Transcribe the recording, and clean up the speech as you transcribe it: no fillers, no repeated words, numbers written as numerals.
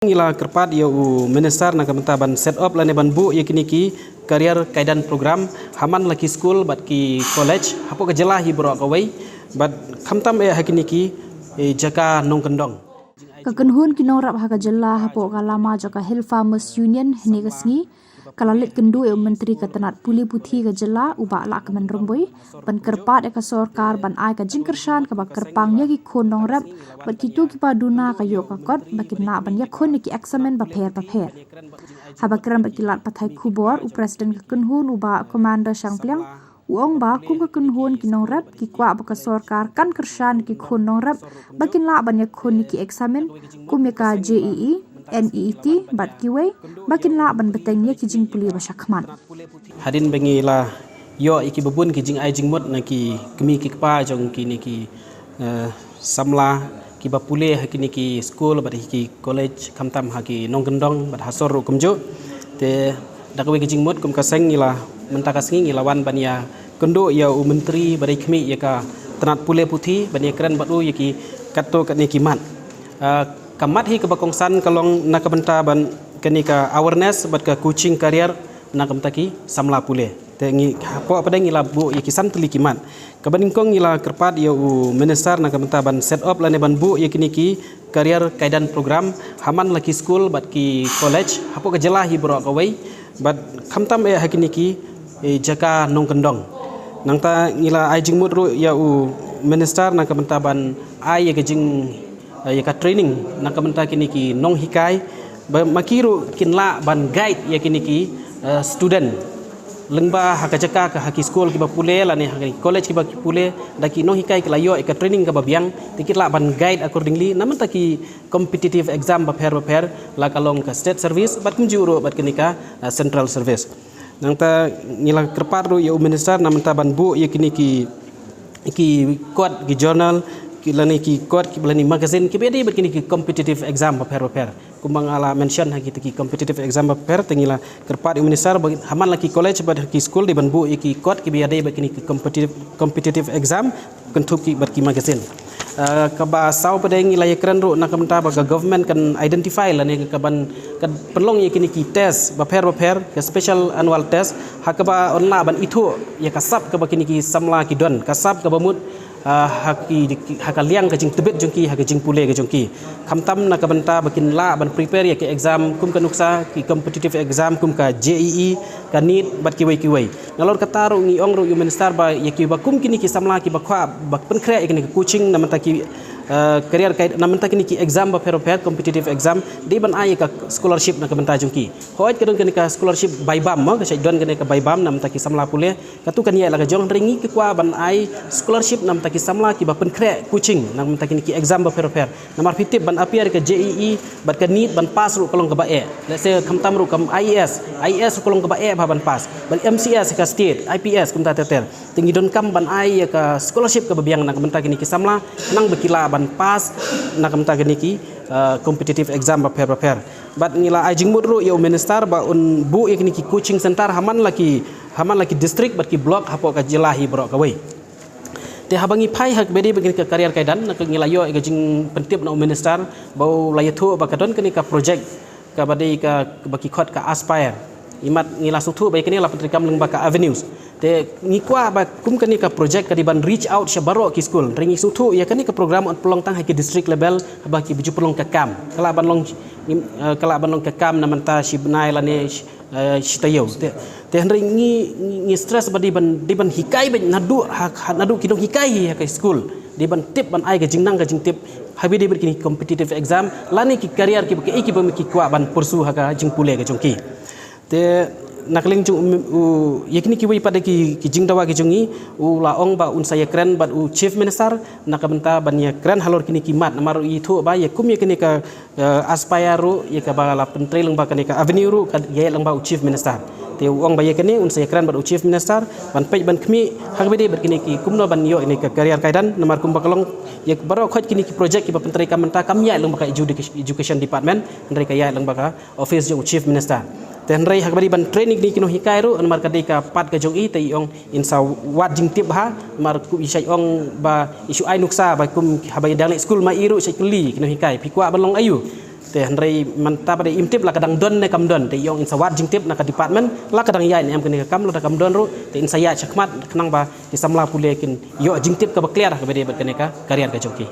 Ila kerpat ia minister nak mentah ban set up lane ban bu ia kini ki career kaidan program haman laki school bat ki college hapo ke jelah hi borok kawai bat khamtam ia hakini ki jaka nong kendong Kakenhun kinong rap haka jelah hapo kalama jaka Hill Farmers Union hini kasngi kalalit kendu e menteri ketenat puli puthi ke jelah uba la kemen romboi ban kerpat e ka sorkar ban ai ka jingkershan ka kerpang ya ki khonong rap bat kitu ki paduna ka yo ka kot bakin na ban ya khon ki examen ba pher haba kram bakilat pathai khubor u president kakenhun uba commander Shangpliang uong ba kum kakenhun kinong rap ki kwa ba ka sorkar kan kershan ki khonong rap bakin la ban ya khon ki examen kum ya ka JEE NEET bat kiwe bakin la ban beteng ya kijing puli basyakman hadin bengi la yo iki bebun kijing ai jing mot na ki kemi ki kpa jong ki ni ki samla ki bapule hakini ki school bat ki college khamtam haki nong gendong bat hasor kumjo te dakwe kijing mot kum kaseng ila mentakasngi ilawan bania kendo ya u menteri badai kemi ya ka tenat pule puthi bania keren batu ya ki katto kat ni kimat kamat hi kebakongsan kalong nakabenta ban kenika awareness bat ka coaching career nakamtaki samla pule te ngi hapo pada ngi labu ya kisan telikiman kabaningkong ila kerpat ya u minister nakamenta ban set up lane ban bu ya kiniki career kaidan program haman laki school bat ki college hapo ke jelah hi borok kawai bat khamtam e hakiniki jaka nong kendong nangta ngila ai jingmut ru ya u minister nakamenta ban ai ya kejing ya ka training nak kementa kini ki nong hikai makiru kinla ban guide ya kini ki student lengba hakajaka ka haki school ki bapule la ni haki college ki bapule daki nong hikai kelayo ka training ka babiang tikit la ban guide accordingly naman taki competitive exam baper la kalong ka state service bat kumjuro bat kini ka central service nangta ngila kerparu ya minister naman ta ban bu ya kini ki quote ki journal kilani ki kot ki belani magazine ki bedi begini ki competitive exam paper kumbang ala mention hagi ki competitive exam paper tengila kerpat minister haman laki college bad ki school di banbu ki kot ki biade begini ki competitive exam kentup ki bad ki magazine kaba sau pada ngila ya keren ru nak menta baga government kan identify la ni kaban kan penlong ya kini ki test paper ke special annual test hakaba onla ban itu ya kasap kaba kini ki samla ki don kasap kaba mut hakaliang ke jing tebet jongki hak jing pule ke jongki khamtam nak benta bakin la ban prepare ya ke exam kum ka nuksa ki competitive exam kum ka JEE ka NEET bat ki wai ngalor kata ru ngi ong ru minister ba ya ki ba kum kini ki samla ki ba khwa ba pen khre ki coaching namanta ki career kai namanta kini ki exam ba per competitive exam di ban ai ka scholarship nak benta jongki hoit kedon kini ka scholarship by bam ma ka sai don kini ka by bam namanta ki samla pule katu kan ya la ka jong ringi ki kwa ban ai scholarship namanta ki samla ki ba pen khre coaching namanta kini ki exam ba per namar fitip ban appear ke JEE bat ka NEET ban pass ru kolong ka ba e let's say khamtam ru kam IES ru kolong ka ba e ba ban pass ban MCS ka state IPS kum ta teter tinggi don kam ban ai ka scholarship ka babiang nak benta kini ki samla nang bekila ban pas nak menta gini ki competitive exam ba per bat ngila ai jingmut ru ya minister ba un bu ya kini ki coaching center haman laki district bat ki block hapo ka jelahi borok kawai te habangi pai hak bedi begini ke career kaidan nak ngila yo ga jing pentip na minister bau layathu ba kadon kini ka project ka badi ka baki khot ka aspire imat ngila suthu ba kini la petrikam leng ba ka avenues te ngikwa ba kum kani ka project ka diban reach out syabaro ki school ringi suthu ya kani ka program on pelong tang haki district level ba ki biju pelong ka kam kala ban long ka kam namanta shibnai lane shitayo te ringi stress ba diban hikai ba nadu kidong hikai ka school diban tip ban ai ka jingnang ka jing tip habi dibir kini competitive exam lani ki career ki ba ki kwa ban pursu haka jing pule ka jongki te nakling jung yakni ki wai pada ki jingdawa ki jungi u laong ba un saya keren ba u chief minister nakabenta ban ya keren halor kini ki mat namar itu ba ya kum yakni ka aspire ru ya ka ba la pentri leng ba kani ka avenue ru ka ya leng ba u chief minister te uang ba yakni un saya keren ba u chief minister ban pej ban kmi hagbede ber kini ki kumno ban yo ini ka career kaidan namar kum ba kalong ya baro khot kini ki project ki ba pentri ka menta kam ya leng ba ka education department ndai ka ya leng ba ka office jo chief minister tenrai hakbari ban training ni kino hikai ru mar kadai ka pat ka jong i tai ong insa wat jing tip ha mar ku isai ong ba isu ai nuksa ba kum habai dang school ma iru sai kuli kino hikai pikwa ban long ayu te handrai manta pada imtip la kadang don ne kam don te yong insawat jingtip na ka department la kadang yai em kene kam la kam don ru te insaya chakmat kenang ba isamla pule kin yo jingtip ka bakliar ka bede kene ka karier ka joki